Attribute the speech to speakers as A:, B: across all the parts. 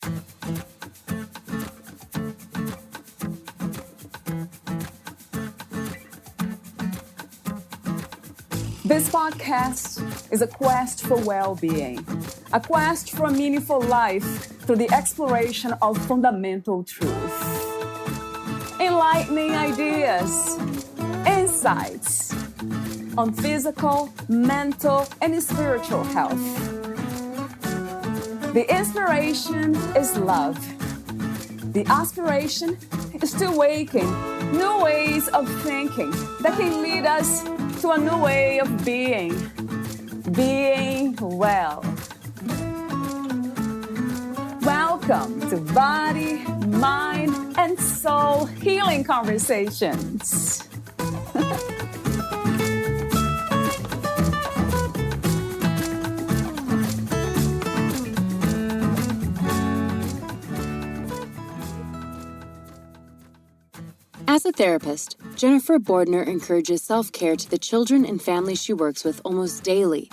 A: This podcast is a quest for well-being, a quest for a meaningful life through the exploration of fundamental truth. Enlightening ideas, insights on physical, mental, and spiritual health. The inspiration is love. The aspiration is to awaken new ways of thinking that can lead us to a new way of being well. Welcome to Body, Mind, and Soul Healing Conversations.
B: As a therapist, Jennifer Bordner encourages self-care to the children and families she works with almost daily.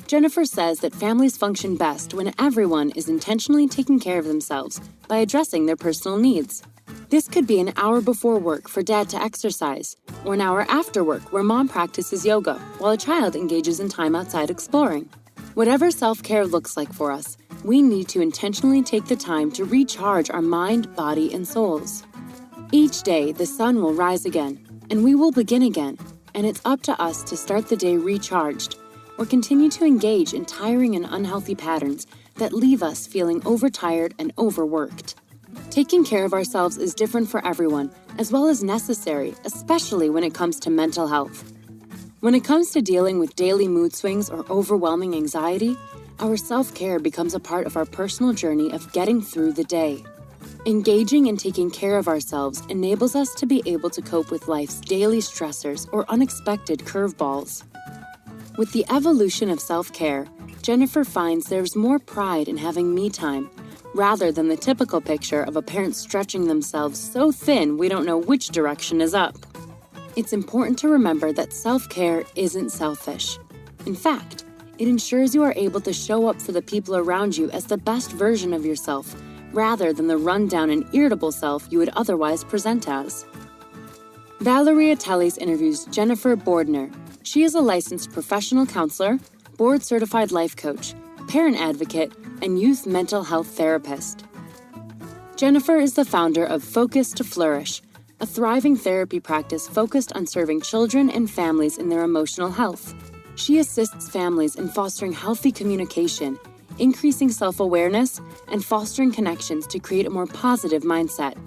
B: Jennifer says that families function best when everyone is intentionally taking care of themselves by addressing their personal needs. This could be an hour before work for dad to exercise, or an hour after work where mom practices yoga while a child engages in time outside exploring. Whatever self-care looks like for us, we need to intentionally take the time to recharge our mind, body, and souls. Each day, the sun will rise again, and we will begin again, and it's up to us to start the day recharged, or continue to engage in tiring and unhealthy patterns that leave us feeling overtired and overworked. Taking care of ourselves is different for everyone, as well as necessary, especially when it comes to mental health. When it comes to dealing with daily mood swings or overwhelming anxiety, our self-care becomes a part of our personal journey of getting through the day. Engaging in taking care of ourselves enables us to be able to cope with life's daily stressors or unexpected curveballs. With the evolution of self-care, Jennifer finds there's more pride in having me time, rather than the typical picture of a parent stretching themselves so thin we don't know which direction is up. It's important to remember that self-care isn't selfish. In fact, it ensures you are able to show up for the people around you as the best version of yourself, rather than the run-down and irritable self you would otherwise present as. Valeria Tellis interviews Jennifer Bordner. She is a licensed professional counselor, board-certified life coach, parent advocate, and youth mental health therapist. Jennifer is the founder of Focus to Flourish, a thriving therapy practice focused on serving children and families in their emotional health. She assists families in fostering healthy communication, increasing self-awareness, and fostering connections to create a more positive mindset.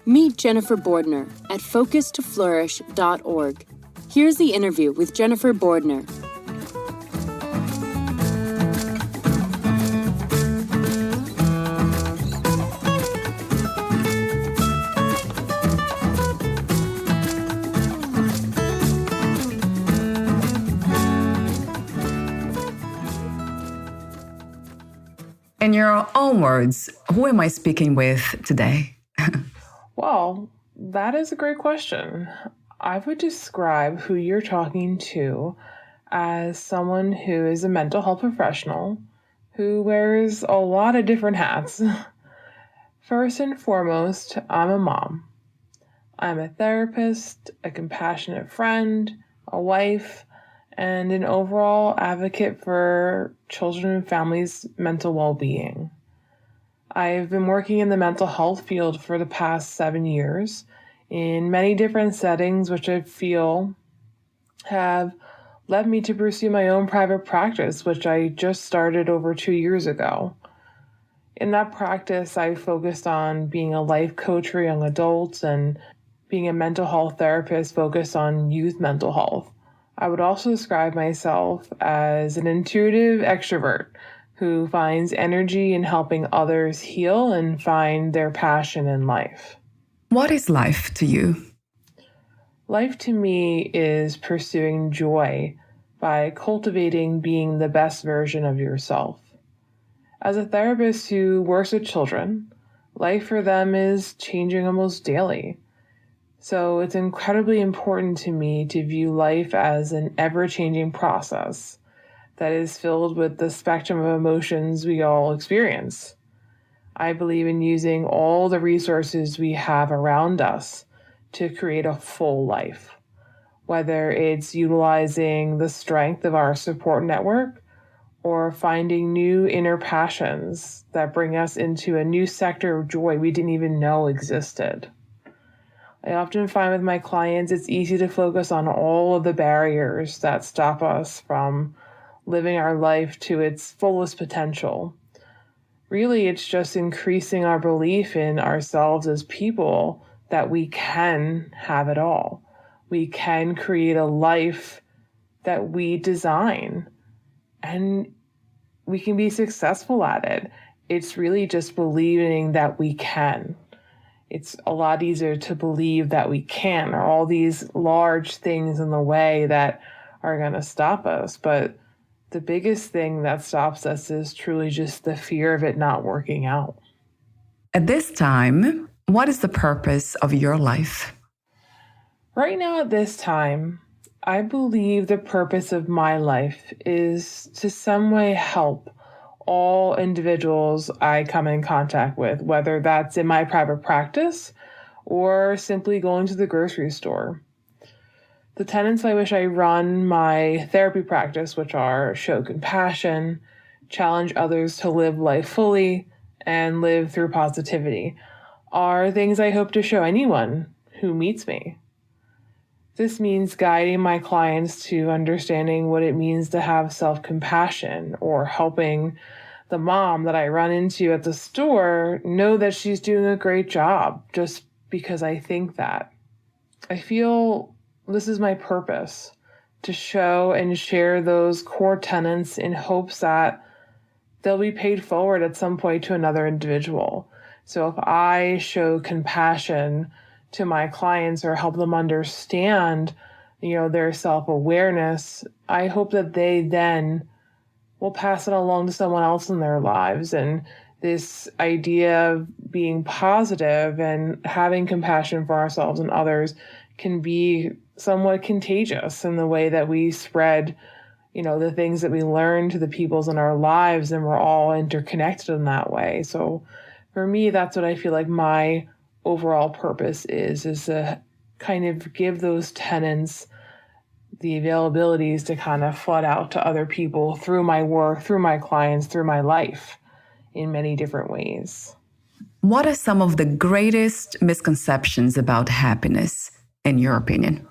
B: Meet Jennifer Bordner at focustoflourish.org. Here's the interview with Jennifer Bordner.
C: In your own words, who am I speaking with today?
D: Well, that is a great question. I would describe who you're talking to as someone who is a mental health professional who wears a lot of different hats. First and foremost, I'm a mom. I'm a therapist, a compassionate friend, a wife, and an overall advocate for children and families' mental well-being. I've been working in the mental health field for the past 7 years in many different settings, which I feel have led me to pursue my own private practice, which I just started over 2 years ago. In that practice, I focused on being a life coach for young adults and being a mental health therapist focused on youth mental health. I would also describe myself as an intuitive extrovert who finds energy in helping others heal and find their passion in life.
C: What is life to you?
D: Life to me is pursuing joy by cultivating being the best version of yourself. As a therapist who works with children, life for them is changing almost daily. So it's incredibly important to me to view life as an ever-changing process that is filled with the spectrum of emotions we all experience. I believe in using all the resources we have around us to create a full life, whether it's utilizing the strength of our support network or finding new inner passions that bring us into a new sector of joy we didn't even know existed. I often find with my clients it's easy to focus on all of the barriers that stop us from living our life to its fullest potential. Really, it's just increasing our belief in ourselves as people that we can have it all. We can create a life that we design, and we can be successful at it. It's really just believing that we can. It's a lot easier to believe that we can, or all these large things in the way that are going to stop us. But the biggest thing that stops us is truly just the fear of it not working out.
C: At this time, what is the purpose of your life?
D: Right now, at this time, I believe the purpose of my life is to some way help all individuals I come in contact with, whether that's in my private practice or simply going to the grocery store. The tenets by which I run my therapy practice, which are show compassion, challenge others to live life fully, and live through positivity, are things I hope to show anyone who meets me. This means guiding my clients to understanding what it means to have self-compassion, or helping the mom that I run into at the store know that she's doing a great job just because I think that. I feel this is my purpose, to show and share those core tenets in hopes that they'll be paid forward at some point to another individual. So if I show compassion to my clients or help them understand, their self-awareness, I hope that they then will pass it along to someone else in their lives. And this idea of being positive and having compassion for ourselves and others can be somewhat contagious in the way that we spread, the things that we learn to the peoples in our lives, and we're all interconnected in that way. So for me, that's what I feel like my overall purpose is to kind of give those tenets the availabilities to kind of flood out to other people through my work, through my clients, through my life in many different ways.
C: What are some of the greatest misconceptions about happiness, in your opinion?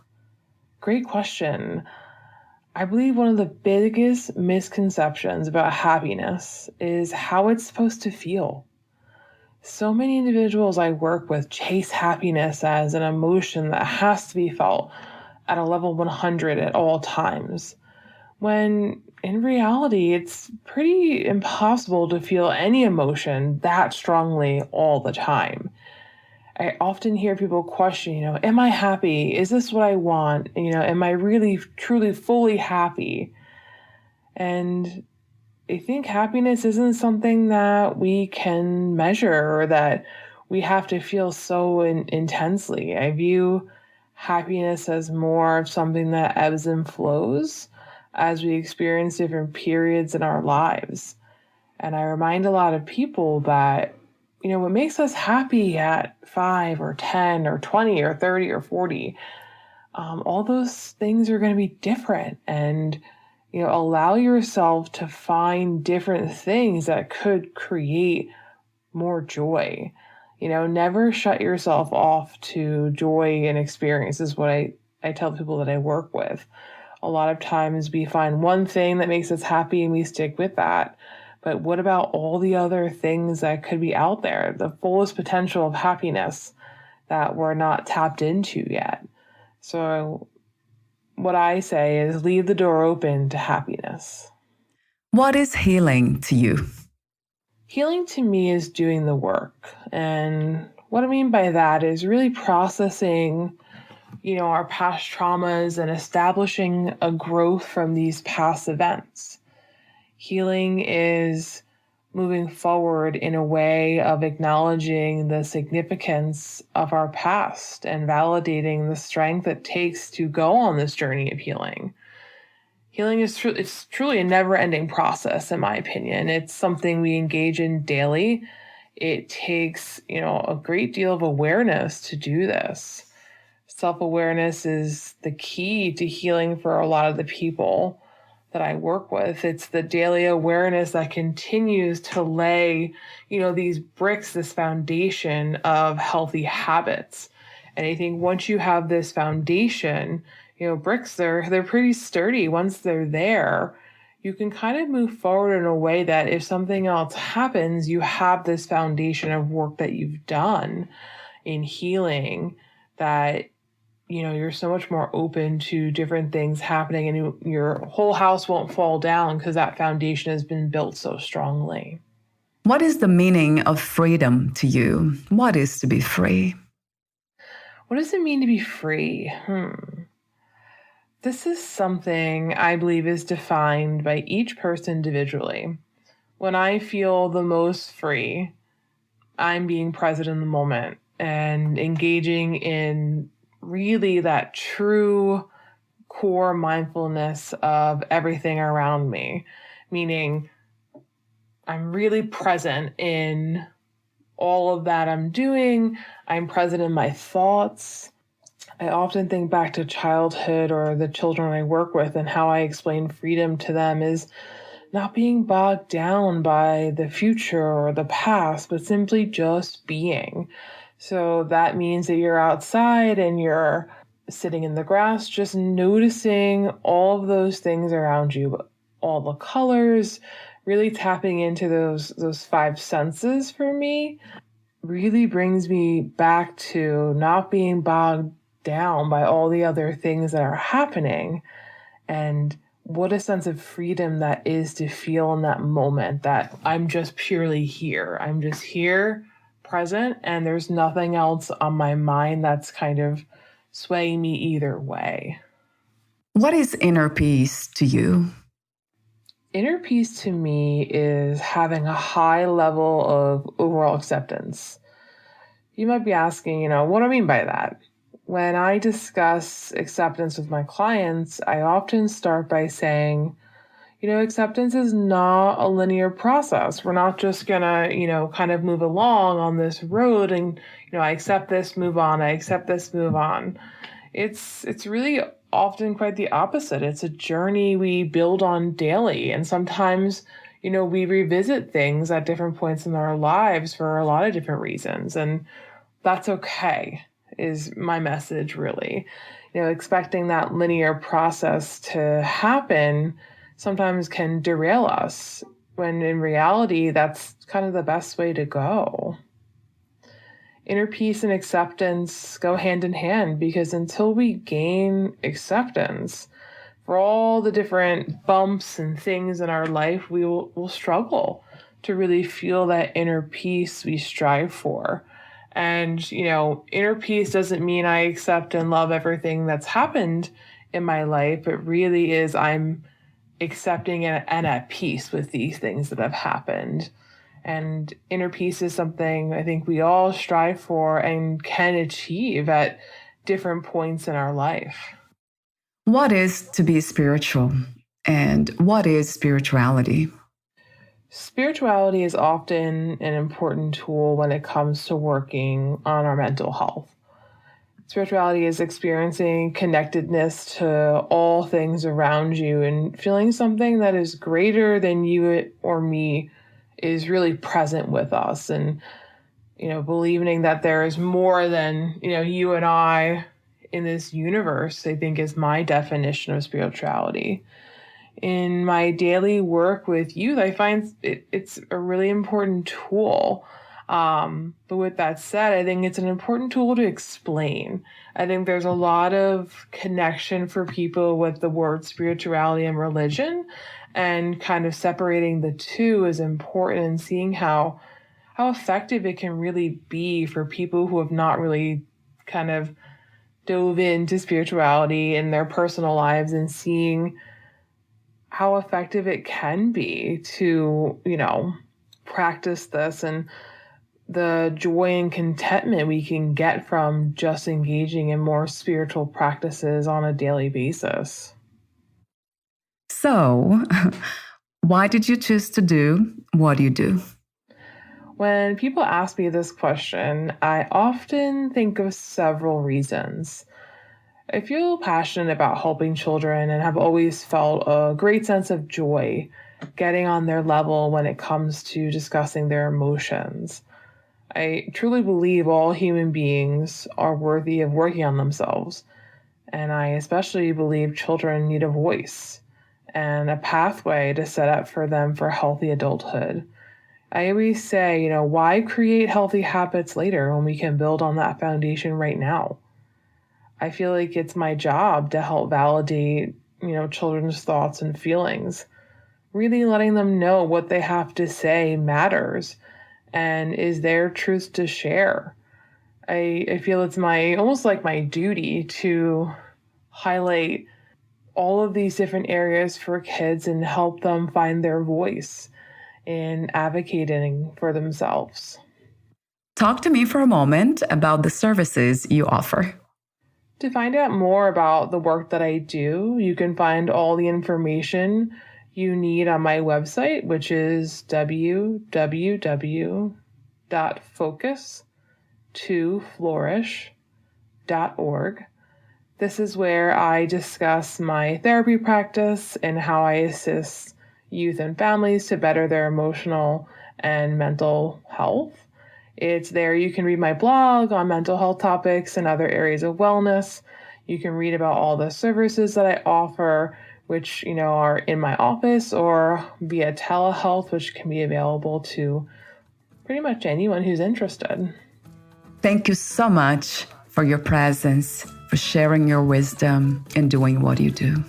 D: Great question. I believe one of the biggest misconceptions about happiness is how it's supposed to feel. So many individuals I work with chase happiness as an emotion that has to be felt at a level 100 at all times, when in reality, it's pretty impossible to feel any emotion that strongly all the time. I often hear people question, am I happy? Is this what I want? Am I really, truly, fully happy? And I think happiness isn't something that we can measure or that we have to feel so intensely. I view happiness as more of something that ebbs and flows as we experience different periods in our lives. And I remind a lot of people that, what makes us happy at 5 or 10 or 20 or 30 or 40, all those things are going to be different. And allow yourself to find different things that could create more joy. Never shut yourself off to joy and experience is what I tell people that I work with. A lot of times we find one thing that makes us happy and we stick with that. But what about all the other things that could be out there, the fullest potential of happiness that we're not tapped into yet? So what I say is leave the door open to happiness.
C: What is healing to you?
D: Healing to me is doing the work. And what I mean by that is really processing, our past traumas and establishing a growth from these past events. Healing is moving forward in a way of acknowledging the significance of our past and validating the strength it takes to go on this journey of healing. Healing is it's truly a never-ending process, in my opinion. It's something we engage in daily. it takes, a great deal of awareness to do this. Self-awareness is the key to healing for a lot of the people that I work with. It's the daily awareness that continues to lay, these bricks, this foundation of healthy habits. And I think once you have this foundation, bricks, they're pretty sturdy. Once they're there, you can kind of move forward in a way that if something else happens, you have this foundation of work that you've done in healing that you're so much more open to different things happening, and your whole house won't fall down because that foundation has been built so strongly.
C: What is the meaning of freedom to you? What is to be free?
D: What does it mean to be free? This is something I believe is defined by each person individually. When I feel the most free, I'm being present in the moment and engaging in really that true core mindfulness of everything around me, meaning I'm really present in all of that I'm doing. I'm present in my thoughts. I often think back to childhood or the children I work with, and how I explain freedom to them is not being bogged down by the future or the past, but simply just being. So that means that you're outside and you're sitting in the grass, just noticing all of those things around you, all the colors, really tapping into those five senses for me really brings me back to not being bogged down by all the other things that are happening. And what a sense of freedom that is to feel in that moment, that I'm just purely here. I'm just here, present, and there's nothing else on my mind that's kind of swaying me either way.
C: What is inner peace to you?
D: Inner peace to me is having a high level of overall acceptance. You might be asking, what do I mean by that? When I discuss acceptance with my clients, I often start by saying, acceptance is not a linear process. We're not just gonna, kind of move along on this road and, I accept this, move on. I accept this, move on. It's really often quite the opposite. It's a journey we build on daily. And sometimes, we revisit things at different points in our lives for a lot of different reasons. And that's okay, is my message really. Expecting that linear process to happen sometimes can derail us, when in reality, that's kind of the best way to go. Inner peace and acceptance go hand in hand, because until we gain acceptance for all the different bumps and things in our life, we'll struggle to really feel that inner peace we strive for. And, inner peace doesn't mean I accept and love everything that's happened in my life. It really is I'm accepting and at peace with these things that have happened. And inner peace is something I think we all strive for and can achieve at different points in our life.
C: What is to be spiritual, and what is spirituality?
D: Spirituality is often an important tool when it comes to working on our mental health. Spirituality is experiencing connectedness to all things around you and feeling something that is greater than you or me is really present with us. And, believing that there is more than, you and I in this universe, I think is my definition of spirituality. In my daily work with youth, I find it's a really important tool. But with that said, I think it's an important tool to explain. I think there's a lot of connection for people with the word spirituality and religion, and kind of separating the two is important, and seeing how effective it can really be for people who have not really kind of dove into spirituality in their personal lives, and seeing how effective it can be to, practice this, and the joy and contentment we can get from just engaging in more spiritual practices on a daily basis.
C: So, why did you choose to do what you do?
D: When people ask me this question, I often think of several reasons. I feel passionate about helping children and have always felt a great sense of joy getting on their level when it comes to discussing their emotions. I truly believe all human beings are worthy of working on themselves, and I especially believe children need a voice and a pathway to set up for them for healthy adulthood. I always say, why create healthy habits later when we can build on that foundation right now? I feel like it's my job to help validate, children's thoughts and feelings. Really letting them know what they have to say matters and is their truth to share. I feel it's almost like my duty to highlight all of these different areas for kids and help them find their voice in advocating for themselves.
C: Talk to me for a moment about the services you offer.
D: To find out more about the work that I do, you can find all the information you need on my website, which is www.focus2flourish.org. This is where I discuss my therapy practice and how I assist youth and families to better their emotional and mental health. It's there you can read my blog on mental health topics and other areas of wellness. You can read about all the services that I offer, which, are in my office or via telehealth, which can be available to pretty much anyone who's interested.
C: Thank you so much for your presence, for sharing your wisdom and doing what you do.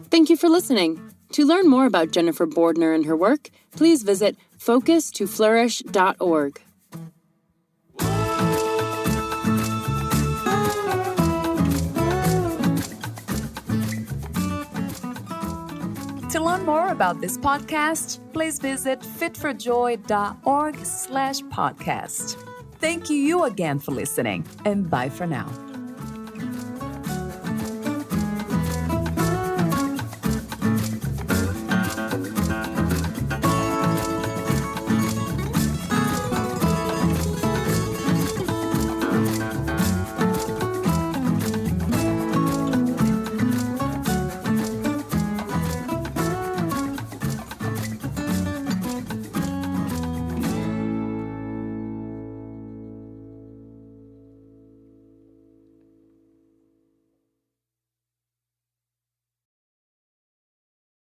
B: Thank you for listening. To learn more about Jennifer Bordner and her work, please visit focus2flourish.org.
A: To learn more about this podcast, please visit fitforjoy.org/podcast. Thank you again for listening, and bye for now.